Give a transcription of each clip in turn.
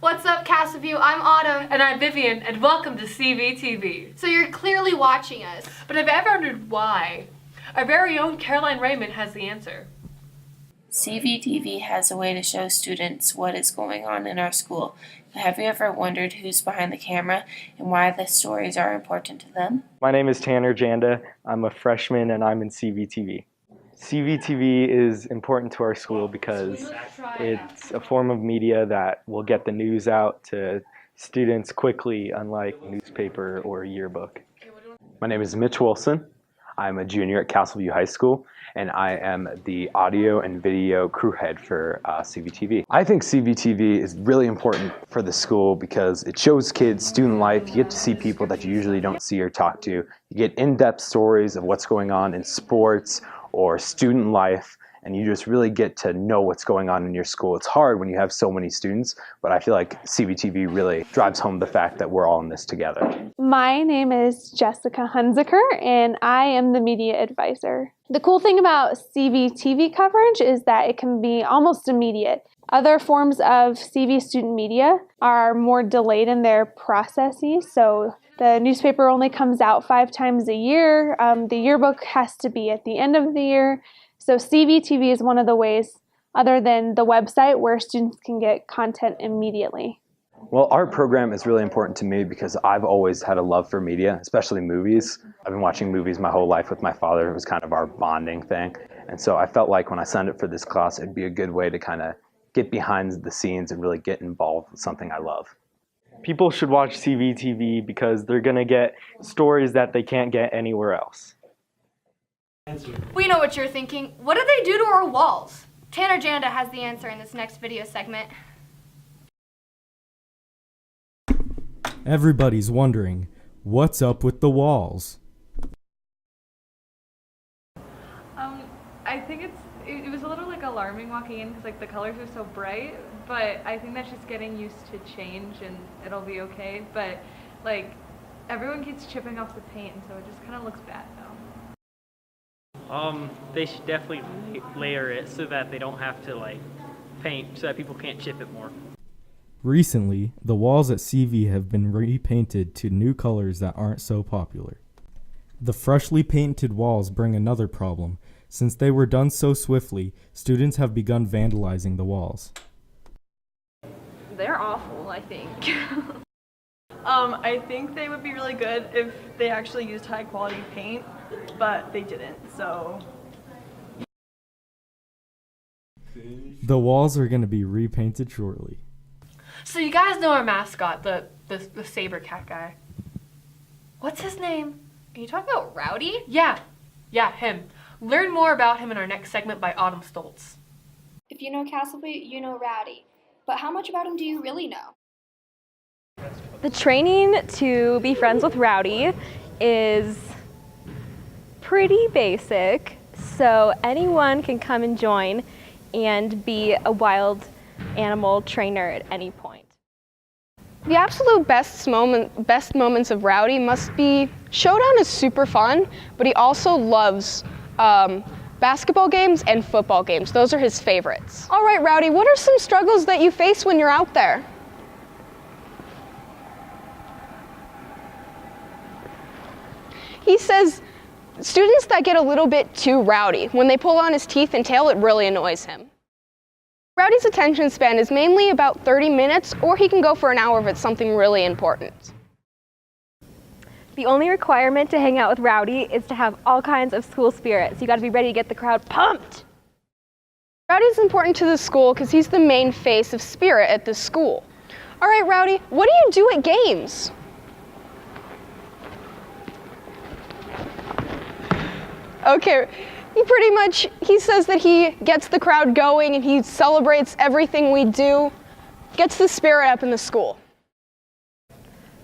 What's up, Castleview? I'm Autumn. And I'm Vivian, and welcome to CVTV. So you're clearly watching us. But have you ever wondered why? Our very own Caroline Raymond has the answer. CVTV has a way to show students what is going on in our school. Have you ever wondered who's behind the camera and why the stories are important to them? My name is Tanner Janda. I'm a freshman and I'm in CVTV. CVTV is important to our school because it's a form of media that will get the news out to students quickly, unlike newspaper or yearbook. My name is Mitch Wilson. I'm a junior at Castleview High School, and I am the audio and video crew head for CVTV. I think CVTV is really important for the school because it shows kids student life. You get to see people that you usually don't see or talk to. You get in-depth stories of what's going on in sports or student life, and you just really get to know what's going on in your school. It's hard when you have so many students, but I feel like CVTV really drives home the fact that we're all in this together. My name is Jessica Hunziker, and I am the media advisor. The cool thing about CVTV coverage is that it can be almost immediate. Other forms of CV student media are more delayed in their processes, so the newspaper only comes out 5 times a year. The yearbook has to be at the end of the year. So CVTV is one of the ways, other than the website, where students can get content immediately. Well, our program is really important to me because I've always had a love for media, especially movies. I've been watching movies my whole life with my father. It was kind of our bonding thing. And so I felt like when I signed up for this class, it'd be a good way to kind of get behind the scenes and really get involved with something I love. People should watch CVTV because they're going to get stories that they can't get anywhere else. We know what you're thinking. What did they do to our walls? Tanner Janda has the answer in this next video segment. Everybody's wondering, what's up with the walls? I think it was a little alarming walking in because the colors are so bright, but I think that's just getting used to change and it'll be okay. But everyone keeps chipping off the paint, and so it just kind of looks bad now. They should definitely layer it so that they don't have to paint, so that people can't chip it more. Recently, the walls at CV have been repainted to new colors that aren't so popular. The freshly painted walls bring another problem. Since they were done so swiftly, students have begun vandalizing the walls. They're awful, I think. I think they would be really good if they actually used high quality paint, but they didn't, so. The walls are going to be repainted shortly. So you guys know our mascot, the saber cat guy. What's his name? Are you talking about Rowdy? Yeah, him. Learn more about him in our next segment by Autumn Stoltz. If you know Castleview, you know Rowdy. But how much about him do you really know? The training to be friends with Rowdy is pretty basic, so anyone can come and join and be a wild animal trainer at any point. The absolute best moments of Rowdy must be Showdown is super fun, but he also loves basketball games and football games. Those are his favorites. All right, Rowdy, what are some struggles that you face when you're out there? He says students that get a little bit too rowdy, when they pull on his teeth and tail, it really annoys him. Rowdy's attention span is mainly about 30 minutes, or he can go for an hour if it's something really important. The only requirement to hang out with Rowdy is to have all kinds of school spirit, so you gotta be ready to get the crowd pumped. Rowdy's important to the school because he's the main face of spirit at this school. All right, Rowdy, what do you do at games? Okay, he says that he gets the crowd going and he celebrates everything we do, gets the spirit up in the school.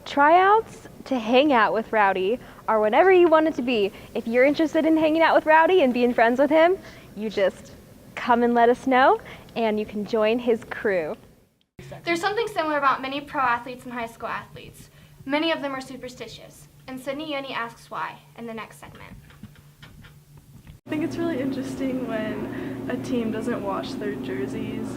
Tryouts to hang out with Rowdy are whatever you want it to be. If you're interested in hanging out with Rowdy and being friends with him, you just come and let us know and you can join his crew. There's something similar about many pro athletes and high school athletes. Many of them are superstitious. And Sydney Yoni asks why in the next segment. I think it's really interesting when a team doesn't wash their jerseys.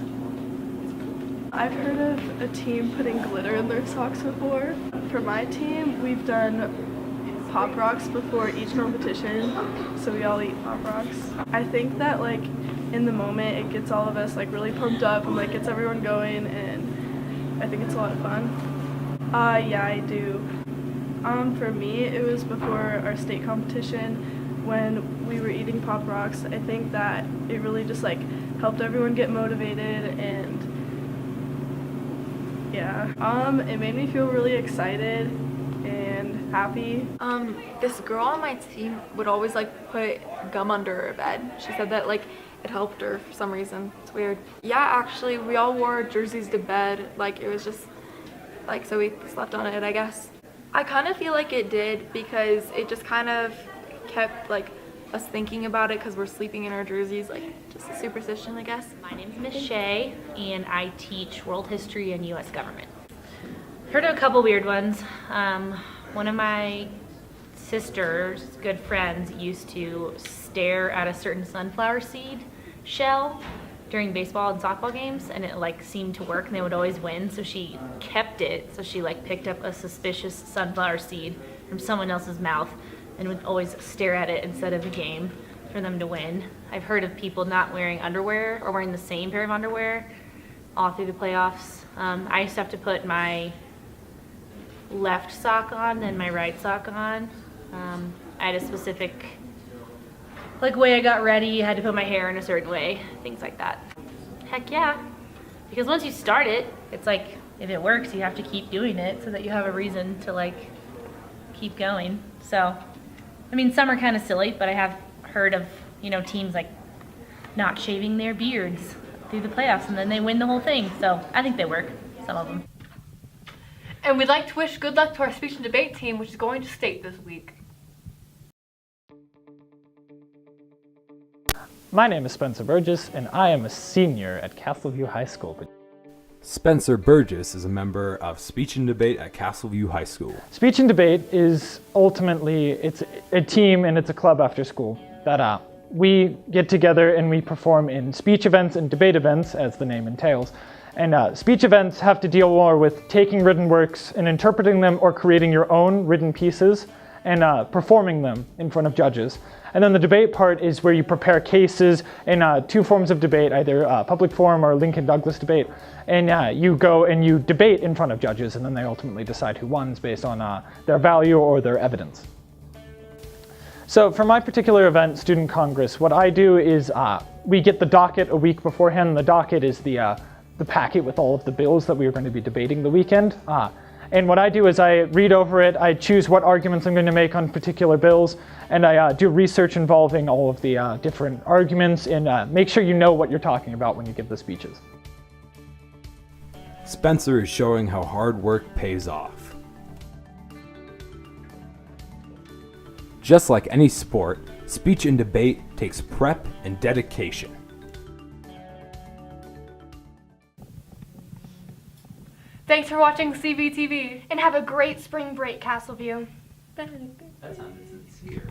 I've heard of a team putting glitter in their socks before. For my team, we've done Pop Rocks before each competition, so we all eat Pop Rocks. I think that like in the moment it gets all of us like really pumped up and like gets everyone going, and I think it's a lot of fun. Yeah, I do. For me, it was before our state competition when we were eating Pop Rocks. I think that it really just like helped everyone get motivated, and yeah, it made me feel really excited and happy. This girl on my team would always like put gum under her bed. She said that like it helped her for some reason. It's weird. Yeah, actually, we all wore jerseys to bed. Like it was just like, so we slept on it, I guess. I kind of feel like it did because it just kind of kept like us thinking about it because we're sleeping in our jerseys, like just a superstition, I guess. My name's Miss Shay, and I teach world history and U.S. government. Heard of a couple weird ones. One of my sister's good friends used to stare at a certain sunflower seed shell during baseball and softball games, and it like seemed to work and they would always win, so she kept it. So she like picked up a suspicious sunflower seed from someone else's mouth and would always stare at it instead of a game for them to win. I've heard of people not wearing underwear or wearing the same pair of underwear all through the playoffs. I used to have to put my left sock on and my right sock on. I had a specific like way I got ready, had to put my hair in a certain way, things like that. Heck yeah, because once you start it, it's like if it works, you have to keep doing it so that you have a reason to like keep going. So, I mean, some are kind of silly, but I have heard of, you know, teams like not shaving their beards through the playoffs and then they win the whole thing. So I think they work, some of them. And we'd like to wish good luck to our speech and debate team, which is going to state this week. My name is Spencer Burgess, and I am a senior at Castleview High School. Spencer Burgess is a member of Speech and Debate at Castleview High School. Speech and Debate is ultimately, it's a team and it's a club after school that we get together and we perform in speech events and debate events, as the name entails. And speech events have to deal more with taking written works and interpreting them or creating your own written pieces and performing them in front of judges. And then the debate part is where you prepare cases in two forms of debate, either public forum or Lincoln Douglas debate. And you go and you debate in front of judges, and then they ultimately decide who wins based on their value or their evidence. So for my particular event, Student Congress, what I do is we get the docket a week beforehand. The docket is the packet with all of the bills that we are going to be debating the weekend. And what I do is I read over it, I choose what arguments I'm going to make on particular bills, and I do research involving all of the different arguments and make sure you know what you're talking about when you give the speeches. Spencer is showing how hard work pays off. Just like any sport, speech and debate takes prep and dedication. Thanks for watching CVTV. And have a great spring break, Castleview. That sounded sincere.